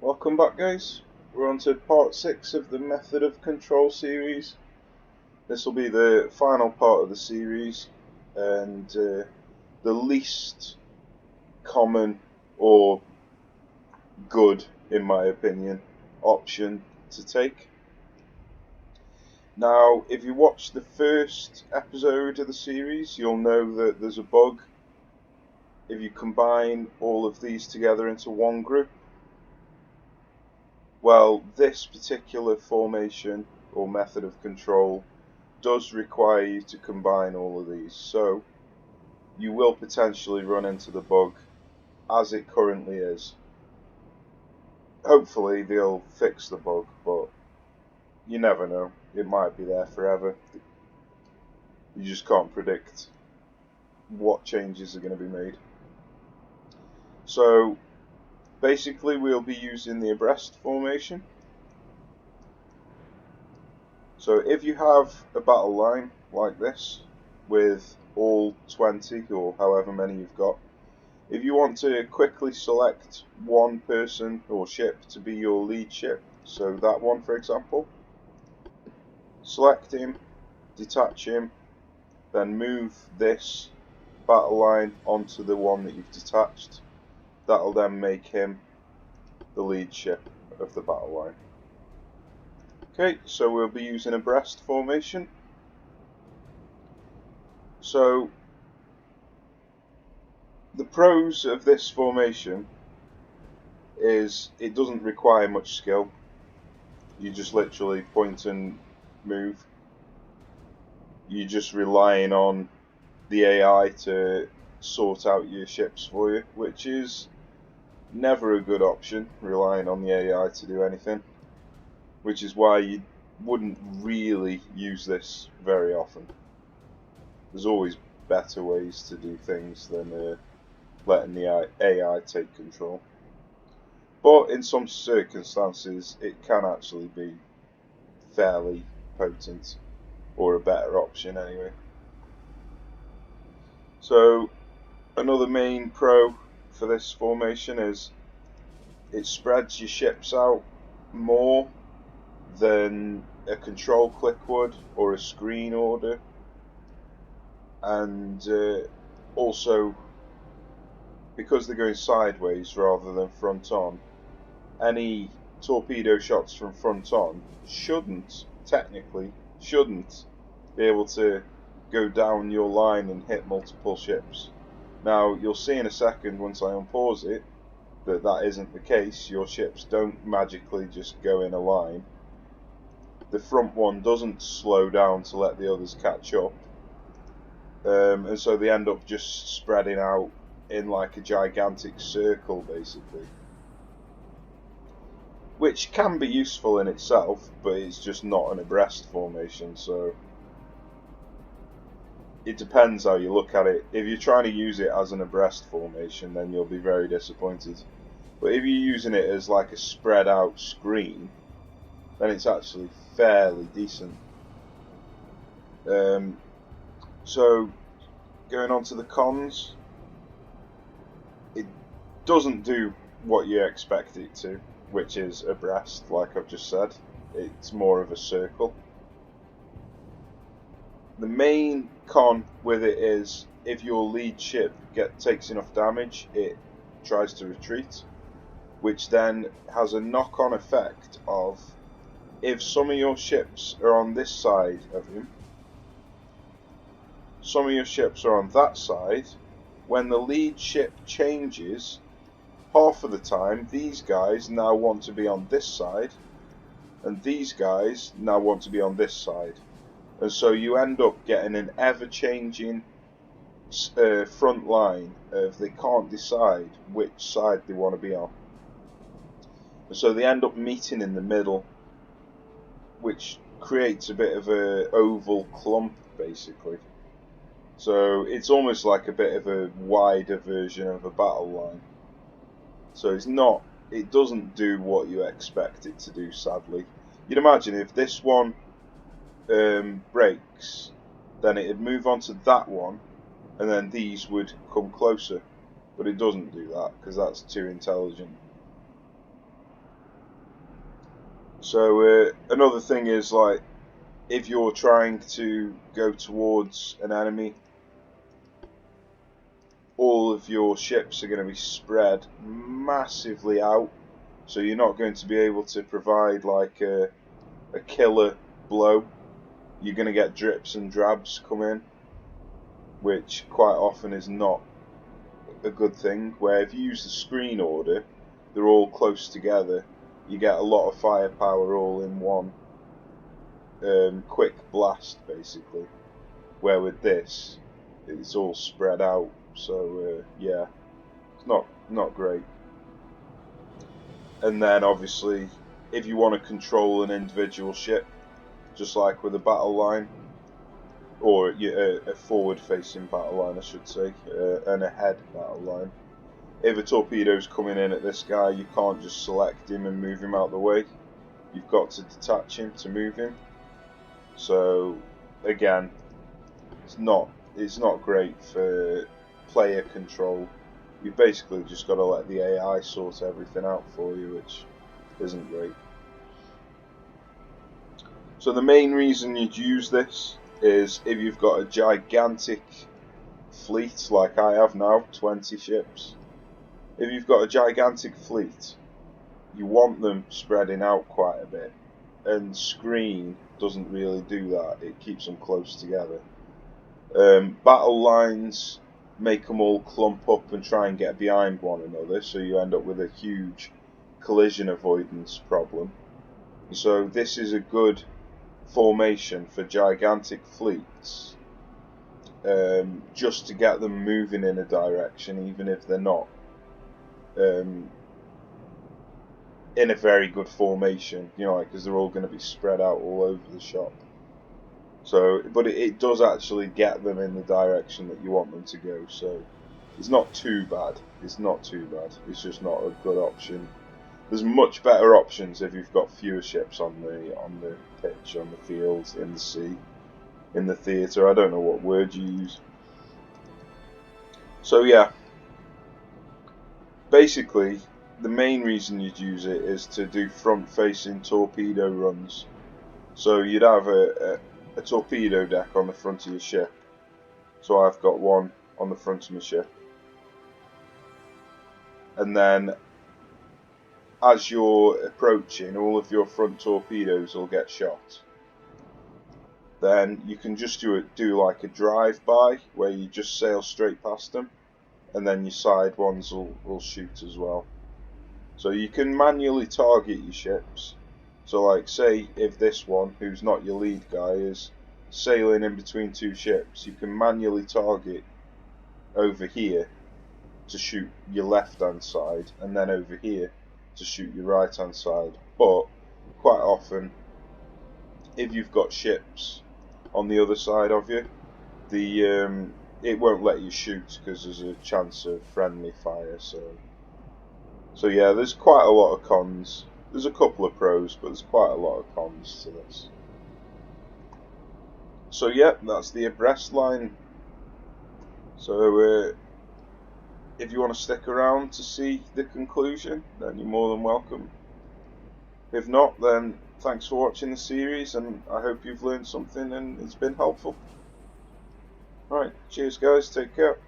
Welcome back, guys. We're on to part 6 of the Method of Control series. This will be the final part of the series and the least common or good, in my opinion, option to take. Now, if you watch the first episode of the series, you'll know that there's a bug if you combine all of these together into one group. Well, this particular formation or method of control does require you to combine all of these, so you will potentially run into the bug as it currently is. Hopefully they'll fix the bug, but you never know. It might be there forever. You just can't predict what changes are going to be made. So basically we'll be using the Abreast formation. So if you have a battle line like this with all 20 or however many you've got, if you want to quickly select one person or ship to be your lead ship, so that one for example, select him, detach him, then move this battle line onto the one that you've detached. That'll then make him the lead ship of the battle line. Okay, so we'll be using a Abreast formation. So the pros of this formation is it doesn't require much skill. You just literally point and move. You're just relying on the AI to sort out your ships for you, which is never a good option, relying on the AI to do anything, which is why you wouldn't really use this very often. There's always better ways to do things than letting the AI take control. But in some circumstances it can actually be fairly potent, or a better option anyway. So another main pro for this formation is it spreads your ships out more than a control click would or a screen order, and also because they're going sideways rather than front on, any torpedo shots from front on technically shouldn't be able to go down your line and hit multiple ships. Now you'll see in a second once I unpause it that isn't the case. Your ships don't magically just go in a line. The front one doesn't slow down to let the others catch up, and so they end up just spreading out in like a gigantic circle basically, which can be useful in itself, but it's just not an Abreast formation, so it depends how you look at it. If you're trying to use it as an Abreast formation, then you'll be very disappointed. But if you're using it as like a spread out screen, then it's actually fairly decent. So going on to the cons, it doesn't do what you expect it to, which is Abreast, like I've just said. It's more of a circle. The main con with it is if your lead ship takes enough damage, it tries to retreat, which then has a knock-on effect of, if some of your ships are on this side of him, some of your ships are on that side, when the lead ship changes, half of the time these guys now want to be on this side, and these guys now want to be on this side. And so you end up getting an ever-changing front line of they can't decide which side they want to be on. And so they end up meeting in the middle, which creates a bit of a oval clump basically. So it's almost like a bit of a wider version of a battle line. So it doesn't do what you expect it to do, sadly. You'd imagine if this one breaks, then it'd move on to that one, and then these would come closer. But it doesn't do that because that's too intelligent. So another thing is, like, if you're trying to go towards an enemy, all of your ships are going to be spread massively out, so you're not going to be able to provide like a killer blow. You're going to get drips and drabs come in, which quite often is not a good thing. Where if you use the screen order, they're all close together, you get a lot of firepower all in one quick blast, basically. Where with this, it's all spread out, so yeah, it's not great. And then obviously, if you want to control an individual ship, just like with a battle line, or a forward-facing battle line, I should say, and a head battle line. If a torpedo's coming in at this guy, you can't just select him and move him out of the way. You've got to detach him to move him. So again, it's not great for player control. You've basically just got to let the AI sort everything out for you, which isn't great. So the main reason you'd use this is if you've got a gigantic fleet like I have now, 20 ships. If you've got a gigantic fleet, you want them spreading out quite a bit, and screen doesn't really do that. It keeps them close together. Battle lines make them all clump up and try and get behind one another, so you end up with a huge collision avoidance problem. So this is a good formation for gigantic fleets, just to get them moving in a direction, even if they're not in a very good formation, you know, because they're all going to be spread out all over the shop. So, but it does actually get them in the direction that you want them to go. So, it's not too bad. It's not too bad. It's just not a good option. There's much better options if you've got fewer ships on the pitch, on the field, in the sea, in the theatre. I don't know what word you use. So yeah, basically, the main reason you'd use it is to do front-facing torpedo runs. So you'd have a torpedo deck on the front of your ship. So I've got one on the front of my ship. And then as you're approaching, all of your front torpedoes will get shot. Then you can just do like a drive-by where you just sail straight past them, and then your side ones will shoot as well. So you can manually target your ships. So like, say if this one, who's not your lead guy, is sailing in between two ships, you can manually target over here to shoot your left hand side, and then over here to shoot your right hand side. But quite often, if you've got ships on the other side of you, it won't let you shoot because there's a chance of friendly fire. So yeah, there's quite a lot of cons. There's a couple of pros, but there's quite a lot of cons to this. So yeah, that's the Abreast line. So if you want to stick around to see the conclusion, then you're more than welcome. If not, then thanks for watching the series, and I hope you've learned something and it's been helpful. Alright, cheers guys, take care.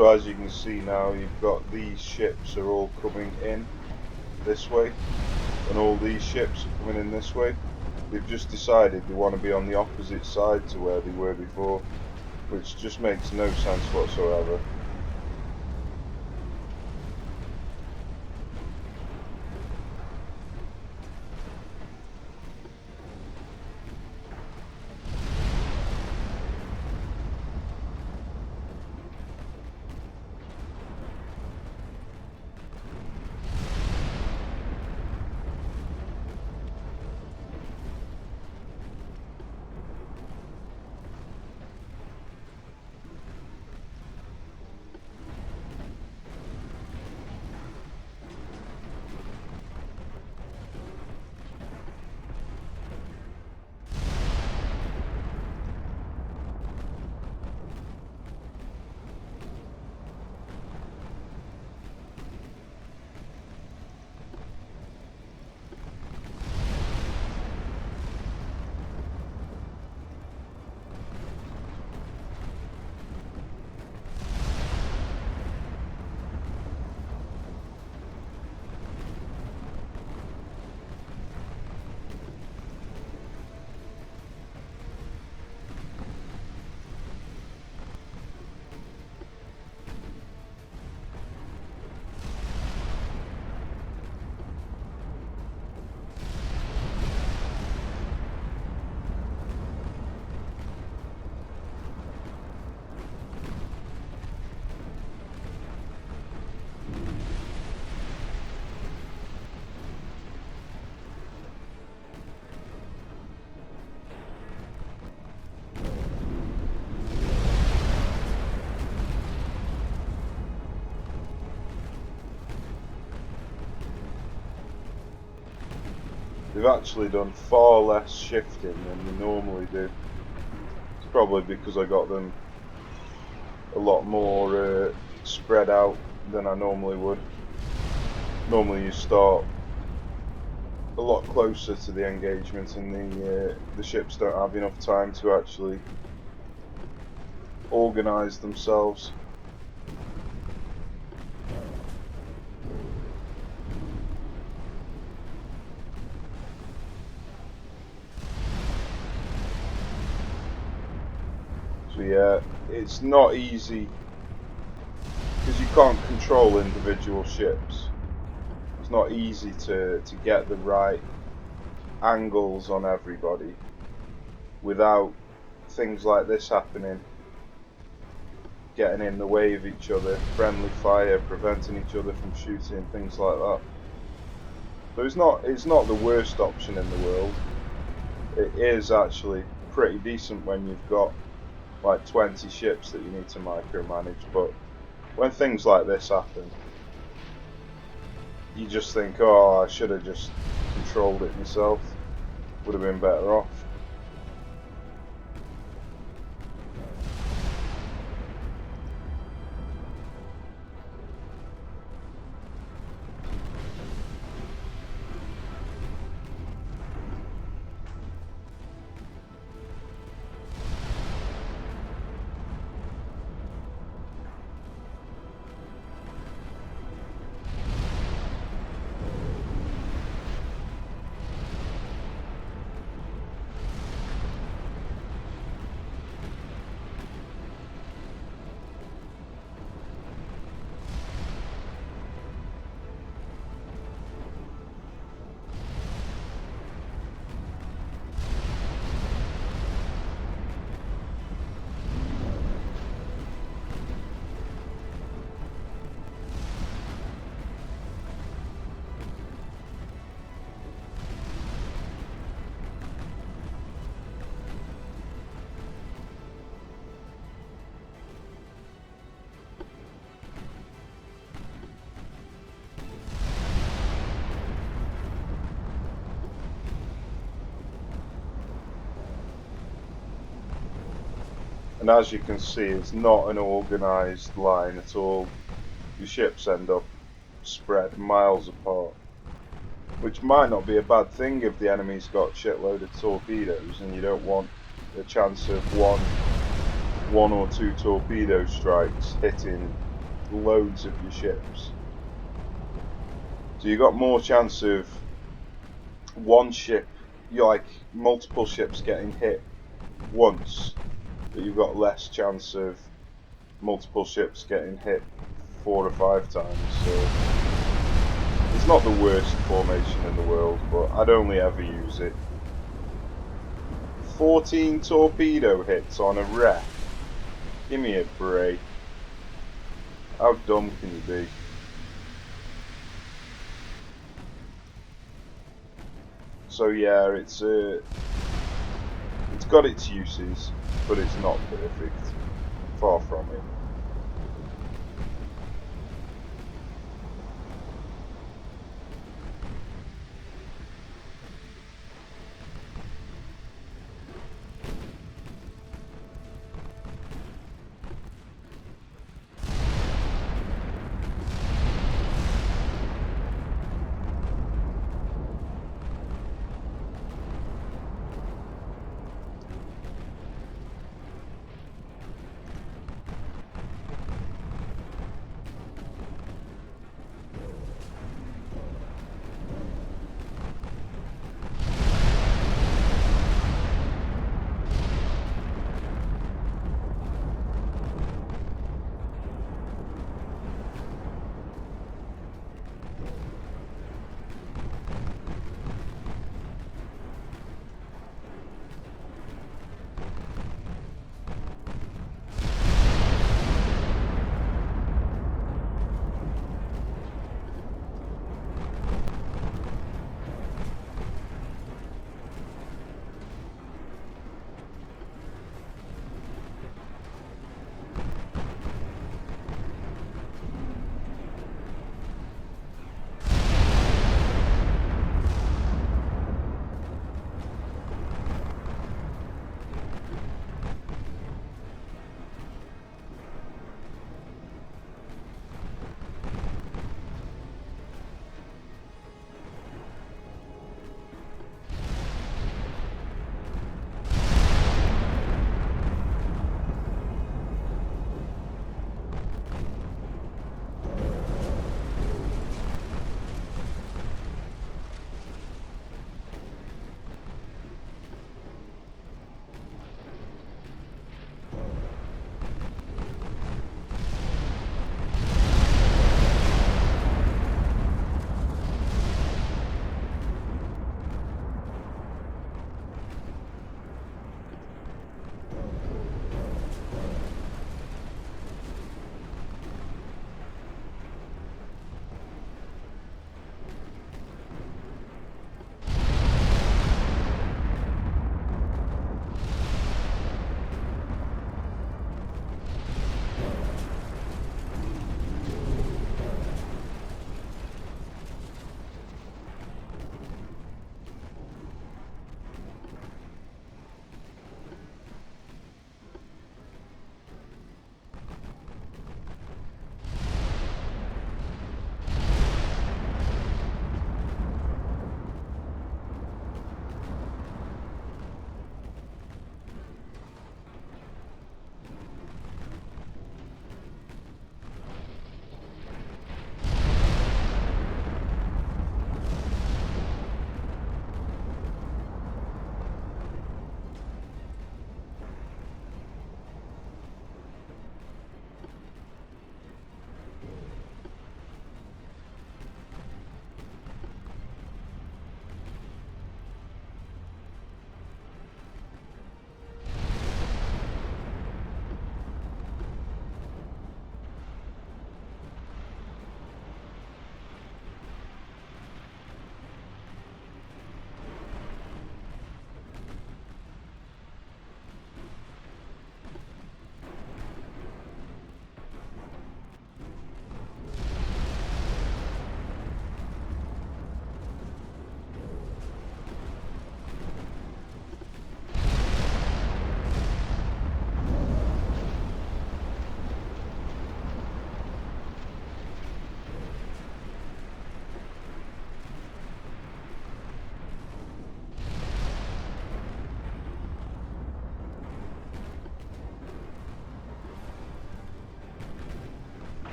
So as you can see now, you've got these ships are all coming in this way, and all these ships are coming in this way. They've just decided they want to be on the opposite side to where they were before, which just makes no sense whatsoever. They've actually done far less shifting than they normally do. It's probably because I got them a lot more spread out than I normally would. Normally you start a lot closer to the engagement, and the ships don't have enough time to actually organise themselves. So yeah, it's not easy because you can't control individual ships. It's not easy to get the right angles on everybody without things like this happening, getting in the way of each other, friendly fire, preventing each other from shooting, things like that. So it's not the worst option in the world. It is actually pretty decent when you've got like 20 ships that you need to micromanage, but when things like this happen, you just think, oh, I should have just controlled it myself, would have been better off. And as you can see, it's not an organised line at all. Your ships end up spread miles apart, which might not be a bad thing if the enemy's got shitload of torpedoes and you don't want a chance of one or two torpedo strikes hitting loads of your ships. So you got more chance of one ship, like multiple ships getting hit once, but you've got less chance of multiple ships getting hit 4 or 5 times. So it's not the worst formation in the world, but I'd only ever use it. 14 torpedo hits on a wreck. Give me a break. How dumb can you be? So yeah, it's got its uses, but it's not perfect. Far from it.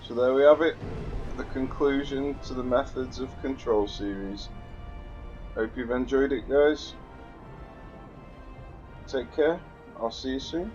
So there we have it, the conclusion to the Methods of Control series. Hope you've enjoyed it, guys. Take care, I'll see you soon.